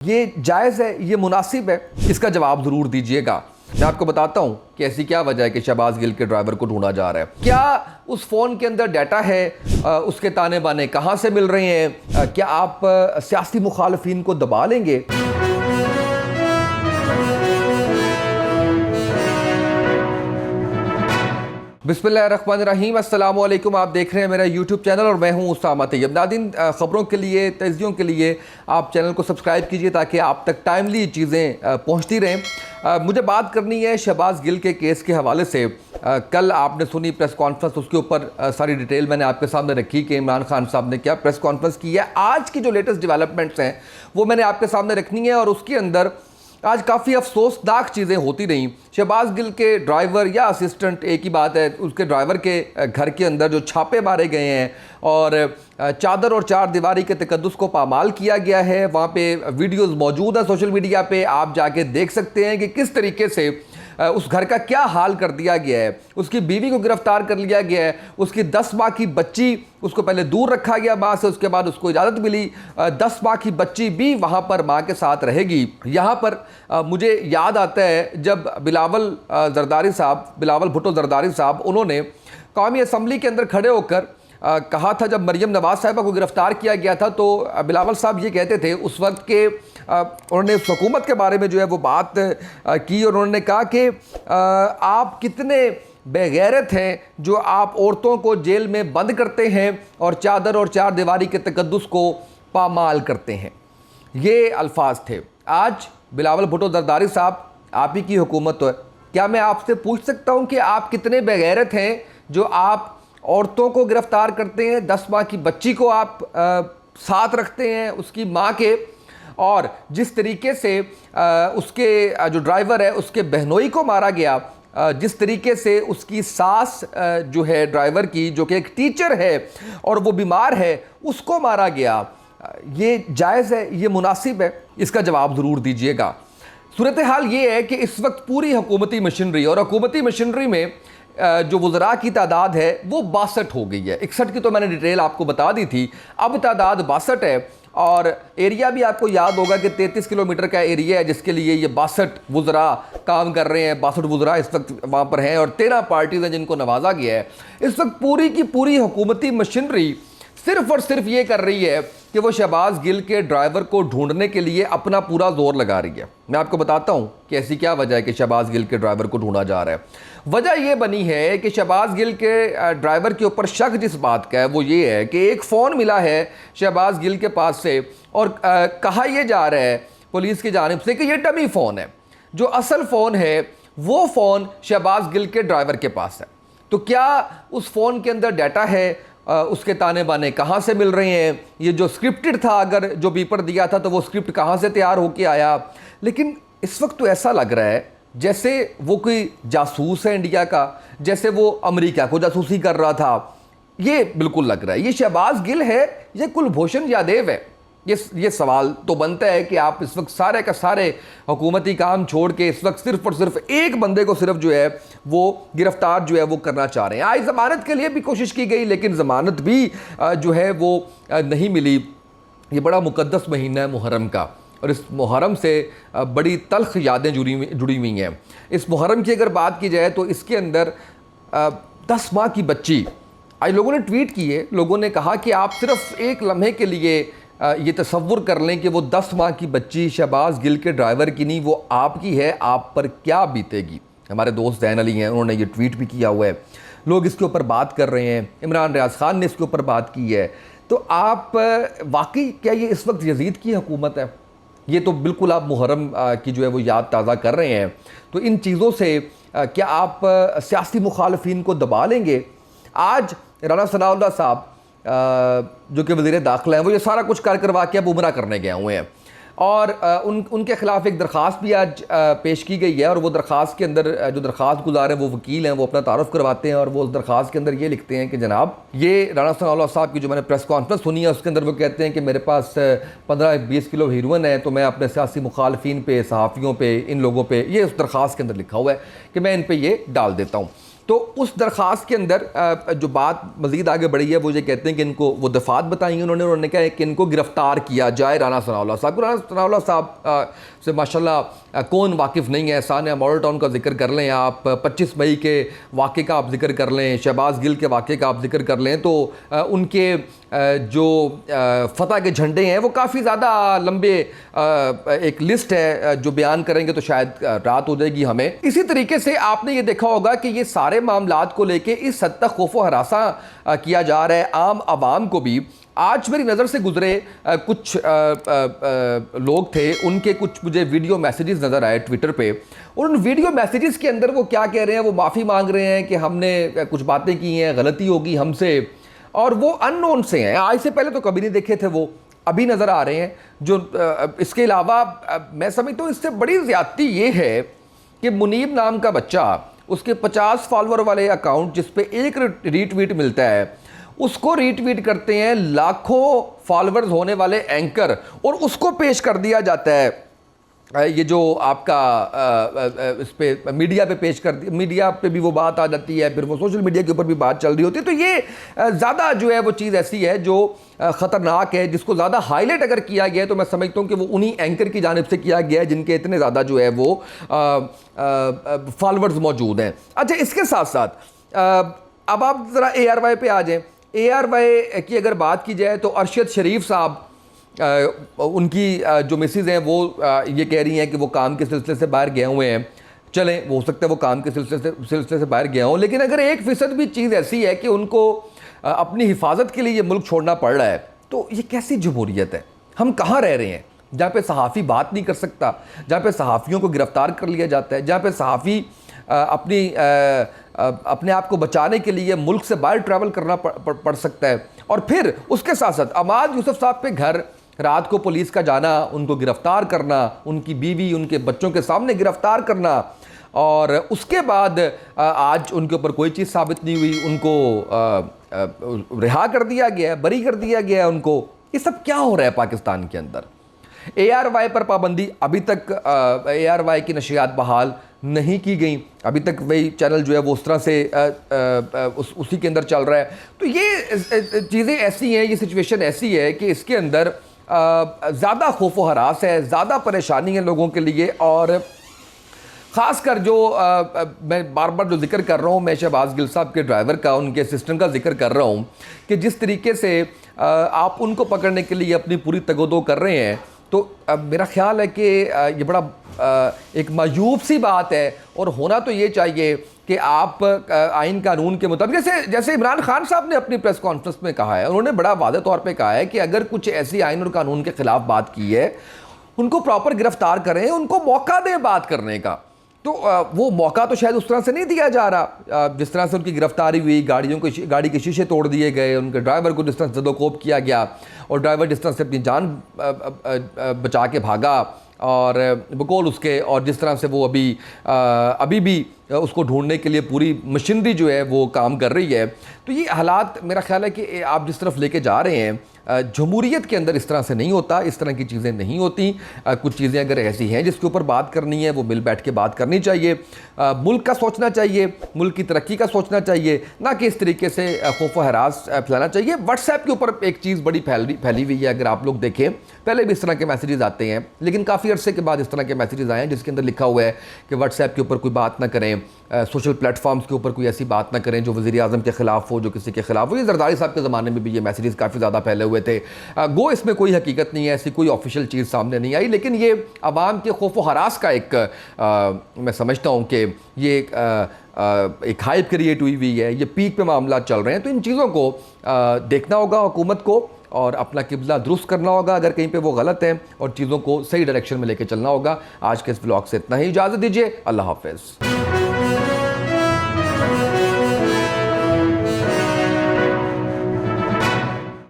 ये जायज़ है, ये मुनासिब है, इसका जवाब ज़रूर दीजिएगा। मैं आपको बताता हूँ कि ऐसी क्या वजह है कि शहबाज गिल के ड्राइवर को ढूंढा जा रहा है। क्या उस फ़ोन के अंदर डाटा है, उसके ताने बाने कहाँ से मिल रहे हैं, क्या आप सियासी मुखालफिन को दबा लेंगे? बिस्मिल्लाहिर्रहमानिर्रहीम, अस्सलाम वालेकुम। आप देख रहे हैं मेरा यूट्यूब चैनल और मैं हूं उसामा तैयब। नाज़रीन, ख़बरों के लिए, तज़कियों के लिए आप चैनल को सब्सक्राइब कीजिए ताकि आप तक टाइमली चीज़ें पहुंचती रहें। मुझे बात करनी है शहबाज गिल के केस के हवाले से। कल आपने सुनी प्रेस कॉन्फ्रेंस, उसके ऊपर सारी डिटेल मैंने आपके सामने रखी कि इमरान खान साहब ने क्या प्रेस कॉन्फ्रेंस की है। आज की जो लेटेस्ट डेवलपमेंट्स हैं वो मैंने आपके सामने रखनी है और उसके अंदर आज काफ़ी अफसोसनाक चीज़ें होती रहीं। शहबाज गिल के ड्राइवर या असिस्टेंट, एक ही बात है, उसके ड्राइवर के घर के अंदर जो छापे मारे गए हैं और चादर और चार दीवारी के तकद्दुस को पामाल किया गया है। वहाँ पे वीडियोस मौजूद हैं सोशल मीडिया पे, आप जाके देख सकते हैं कि किस तरीके से उस घर का क्या हाल कर दिया गया है। उसकी बीवी को गिरफ्तार कर लिया गया है, उसकी 10 माह की बच्ची, उसको पहले दूर रखा गया माँ से, उसके बाद उसको इजाज़त मिली 10 माह की बच्ची भी वहाँ पर माँ के साथ रहेगी। यहाँ पर मुझे याद आता है जब बिलावल भुट्टो ज़रदारी साहब, उन्होंने कौमी असम्बली के अंदर खड़े होकर कहा था, जब मरियम नवाज साहिबा को गिरफ़्तार किया गया था तो बिलावल साहब ये कहते थे उस वक्त के, उन्होंने उस हुकूमत के बारे में जो है वो बात की और उन्होंने कहा कि आप कितने बेगैरत हैं जो आप औरतों को जेल में बंद करते हैं और चादर और चार दीवारी के तकद्दुस को पामाल करते हैं। ये अल्फाज थे। आज बिलावल भुट्टो ज़रदारी साहब, आप ही की हुकूमत है, क्या मैं आपसे पूछ सकता हूँ कि आप कितने बेगैरत हैं जो आप औरतों को गिरफ्तार करते हैं, 10 माह की बच्ची को आप साथ रखते हैं उसकी माँ के, और जिस तरीके से उसके जो ड्राइवर है उसके बहनोई को मारा गया, जिस तरीके से उसकी सास जो है ड्राइवर की, जो कि एक टीचर है और वो बीमार है, उसको मारा गया, ये जायज़ है, ये मुनासिब है, इसका जवाब ज़रूर दीजिएगा। सूरत हाल ये है कि इस वक्त पूरी हुकूमती मशीनरी, और हुकूमती मशीनरी में जो वज़रा की तादाद है वो 62 हो गई है। 61 की तो मैंने डिटेल आपको बता दी थी, अब तादाद 62 है। और एरिया भी आपको याद होगा कि 33 किलोमीटर का एरिया है जिसके लिए ये 62 वज़रा काम कर रहे हैं। 62 वज़रा इस वक्त वहाँ पर हैं और 13 पार्टीज़ हैं जिनको नवाजा गया है। इस वक्त पूरी की पूरी हुकूमती मशीनरी सिर्फ़ और सिर्फ ये कर रही है कि वो शहबाज गिल के ड्राइवर को ढूंढने के लिए अपना पूरा जोर लगा रही है। मैं आपको बताता हूँ कि ऐसी क्या वजह है कि शहबाज गिल के ड्राइवर को ढूंढा जा रहा है। वजह यह बनी है कि शहबाज गिल के ड्राइवर के ऊपर शक जिस बात का है वो ये है कि एक फ़ोन मिला है शहबाज गिल के पास से और कहा यह जा रहा है पुलिस की जानिब से कि यह डमी फ़ोन है, जो असल फ़ोन है वो फ़ोन शहबाज गिल के ड्राइवर के पास है। तो क्या उस फ़ोन के अंदर डाटा है, उसके ताने बाने कहाँ से मिल रहे हैं, ये जो स्क्रिप्टेड था, अगर जो बीपर दिया था तो वो स्क्रिप्ट कहाँ से तैयार होके आया। लेकिन इस वक्त तो ऐसा लग रहा है जैसे वो कोई जासूस है इंडिया का, जैसे वो अमेरिका को जासूसी कर रहा था। ये बिल्कुल लग रहा है ये शहबाज गिल है, ये कुलभूषण यादव है। ये सवाल तो बनता है कि आप इस वक्त सारे का सारे हुकूमती काम छोड़ के इस वक्त सिर्फ और सिर्फ एक बंदे को सिर्फ जो है वो गिरफ्तार जो है वो करना चाह रहे हैं। आज ज़मानत के लिए भी कोशिश की गई लेकिन ज़मानत भी जो है वो नहीं मिली। ये बड़ा मुकद्दस महीना है मुहर्रम का, और इस मुहर्रम से बड़ी तल्ख यादें जुड़ी हुई हैं। इस मुहर्रम की अगर बात की जाए तो इसके अंदर 10 माह की बच्ची, आज लोगों ने ट्वीट किए, लोगों ने कहा कि आप सिर्फ एक लम्हे के लिए ये तसव्वुर कर लें कि वो 10 माह की बच्ची शहबाज गिल के ड्राइवर की नहीं, वो आपकी है, आप पर क्या बीतेगी। हमारे दोस्त ज़ैन अली हैं, उन्होंने ये ट्वीट भी किया हुआ है, लोग इसके ऊपर बात कर रहे हैं, इमरान रियाज खान ने इसके ऊपर बात की है। तो आप वाकई क्या ये इस वक्त यजीद की हुकूमत है? ये तो बिल्कुल आप मुहर्रम की जो है वो याद ताज़ा कर रहे हैं। तो इन चीज़ों से क्या आप सियासी मुखालफिन को दबा लेंगे? आज राना सनाउल्लाह साहब जो कि वज़ीर दाखिला हैं, वो ये सारा कुछ कर करवा के अब उमरा करने गए हुए हैं और उनके ख़िलाफ़ एक दरख्वास्त भी आज पेश की गई है। और वो दरख्वास्त के अंदर जो दरख्वास्त गुजार हैं वो वकील हैं, वो अपना तारुफ़ करवाते हैं और वो उस दरख्वास्त के अंदर ये लिखते हैं कि जनाब, ये राना सनाउल्लाह साहब की जो मैंने प्रेस कॉन्फ्रेंस सुनी है उसके अंदर वो कहते हैं कि मेरे पास 15-20 किलो हीरोइन है, तो मैं अपने सियासी मुखालफिन पे, सहाफ़ियों पे, इन लोगों पर, ये उस दरख्वास्त के अंदर लिखा हुआ है कि मैं इन पर ये डाल देता हूँ। तो उस दरख्वास्त के अंदर जो बात मज़ीद आगे बढ़ी है वो ये कहते हैं कि इनको वो दफ़ात बताई उन्होंने कहा कि इनको गिरफ़्तार किया जाए राना सनाउल्लाह साहब को। राना सनाउल्लाह साहब से माशाल्लाह कौन वाकिफ़ नहीं है। सानिया मॉडल टाउन का जिक्र कर लें आप, 25 मई के वाक़े का आप जिक्र कर लें, शहबाज गिल के वाक़े का आप जिक्र कर लें, तो उनके जो फ़तह के झंडे हैं वो काफ़ी ज़्यादा लंबे एक लिस्ट है, जो बयान करेंगे तो शायद रात हो जाएगी हमें। इसी तरीके से आपने ये देखा होगा कि ये सारे मामलात को लेके इस हद तक खौफ व हरासा किया जा रहा है आम आवाम को भी। आज मेरी नज़र से गुजरे कुछ लोग थे, उनके कुछ मुझे वीडियो मैसेजेस नज़र आए ट्विटर पे, और उन वीडियो मैसेजेस के अंदर वो क्या कह रहे हैं, वो माफ़ी मांग रहे हैं कि हमने कुछ बातें की हैं, गलती होगी हमसे, और वो अननोन से हैं, आज से पहले तो कभी नहीं देखे थे, वो अभी नज़र आ रहे हैं। जो इसके अलावा मैं समझता हूँ इससे बड़ी ज़्यादती ये है कि मुनीब नाम का बच्चा, उसके 50 फॉलोअर वाले अकाउंट जिस पे एक रीट्वीट मिलता है, उसको रीट्वीट करते हैं लाखों फॉलोअर्स होने वाले एंकर, और उसको पेश कर दिया जाता है ये जो आपका इस पे मीडिया पे पेश कर दी, मीडिया पे भी वो बात आ जाती है, फिर वो सोशल मीडिया के ऊपर भी बात चल रही होती है। तो ये ज़्यादा जो है वो चीज़ ऐसी है जो ख़तरनाक है, जिसको ज़्यादा हाईलाइट अगर किया गया है तो मैं समझता हूँ कि वो उन्हीं एंकर की जानिब से किया गया है जिनके इतने ज़्यादा जो है वो फॉलोअर्स मौजूद हैं। अच्छा, इसके साथ साथ अब आप ज़रा ARY पे आ जाएँ। ARY की अगर बात की जाए तो अरशद शरीफ साहब, उनकी जो मिसेज हैं वो ये कह रही हैं कि वो काम के सिलसिले से बाहर गए हुए हैं। चलें, वो हो सकता है वो काम के सिलसिले से बाहर गया हों, लेकिन अगर 1% भी चीज़ ऐसी है कि उनको अपनी हिफाजत के लिए ये मुल्क छोड़ना पड़ रहा है, तो ये कैसी जमहूरियत है? हम कहाँ रह रहे हैं जहाँ पे सहाफ़ी बात नहीं कर सकता, जहाँ पे सहाफ़ियों को गिरफ़्तार कर लिया जाता है, जहाँ पे सहाफ़ी अपने आप को बचाने के लिए मुल्क से बाहर ट्रैवल करना पड़ सकता है, और फिर उसके साथ साथ अमाद यूसुफ साहब पे घर रात को पुलिस का जाना, उनको गिरफ़्तार करना, उनकी बीवी उनके बच्चों के सामने गिरफ़्तार करना, और उसके बाद आज उनके ऊपर कोई चीज़ साबित नहीं हुई, उनको रिहा कर दिया गया है, बरी कर दिया गया है उनको। ये सब क्या हो रहा है पाकिस्तान के अंदर? ARY पर पाबंदी, अभी तक ARY की नशियात बहाल नहीं की गई, अभी तक वही चैनल जो है वो उस तरह से उसी के अंदर चल रहा है। तो ये चीज़ें ऐसी हैं, ये सिचुएशन ऐसी है कि इसके अंदर ज़्यादा खौफ व हरास है, ज़्यादा परेशानी है लोगों के लिए, और ख़ासकर जो मैं बार बार जो जिक्र कर रहा हूँ, मैं शहबाज गिल साहब के ड्राइवर का, उनके असिस्टेंट का जिक्र कर रहा हूँ कि जिस तरीके से आप उनको पकड़ने के लिए अपनी पूरी तगोदो कर रहे हैं, तो मेरा ख्याल है कि ये बड़ा एक मायूब सी बात है, और होना तो ये चाहिए कि आप आइन कानून के मुताबिक, जैसे इमरान खान साहब ने अपनी प्रेस कॉन्फ्रेंस में कहा है, उन्होंने बड़ा वाज़ेह तौर पे कहा है कि अगर कुछ ऐसी आइन और कानून के ख़िलाफ़ बात की है, उनको प्रॉपर गिरफ़्तार करें, उनको मौका दें बात करने का। तो वो मौका तो शायद उस तरह से नहीं दिया जा रहा, जिस तरह से उनकी गिरफ्तारी हुई, गाड़ी के शीशे तोड़ दिए गए, उनके ड्राइवर को जिस तरह से जदोकोब किया गया, और ड्राइवर जिस तरह से अपनी जान बचा के भागा, और बकौल उसके, और जिस तरह से वो अभी भी उसको ढूंढने के लिए पूरी मशीनरी जो है वो काम कर रही है। तो ये हालात मेरा ख्याल है कि आप जिस तरफ लेके जा रहे हैं, जमहूरियत के अंदर इस तरह से नहीं होता, इस तरह की चीज़ें नहीं होती। कुछ चीज़ें अगर ऐसी हैं जिसके ऊपर बात करनी है, वो मिल बैठ के बात करनी चाहिए, मुल्क का सोचना चाहिए, मुल्क की तरक्की का सोचना चाहिए, ना कि इस तरीके से खौफ व हरास फैलाना चाहिए। व्हाट्सएप के ऊपर एक चीज़ बड़ी फैली हुई है, अगर आप लोग देखें, पहले भी इस तरह के मैसेजेस आते हैं, लेकिन काफ़ी अरसे के बाद इस तरह के मैसेजेस आए हैं जिसके अंदर लिखा हुआ है कि व्हाट्सएप के ऊपर कोई बात ना करें, सोशल प्लेटफॉर्म्स के ऊपर कोई ऐसी बात ना करें जो वज़ीर आज़म के ख़िलाफ़ हो, जो किसी के ख़िलाफ़ हो। ये जरदारी साहब के ज़माने में भी ये मैसेजेस काफ़ी ज़्यादा फैले हुए थे। गो इसमें कोई हकीकत नहीं है, ऐसी कोई ऑफिशियल चीज़ सामने नहीं आई, लेकिन ये अवाम के खौफ व हरास का एक मैं समझता हूँ कि ये एक हाइप क्रिएट हुई है, ये पीक पे मामला चल रहे हैं। तो इन चीज़ों को देखना होगा हुकूमत को, और अपना किबला दुरुस्त करना होगा अगर कहीं पे वो गलत है, और चीज़ों को सही डायरेक्शन में लेके चलना होगा। आज के इस व्लॉग से इतना ही, इजाज़त दीजिए, अल्लाह हाफ़िज़।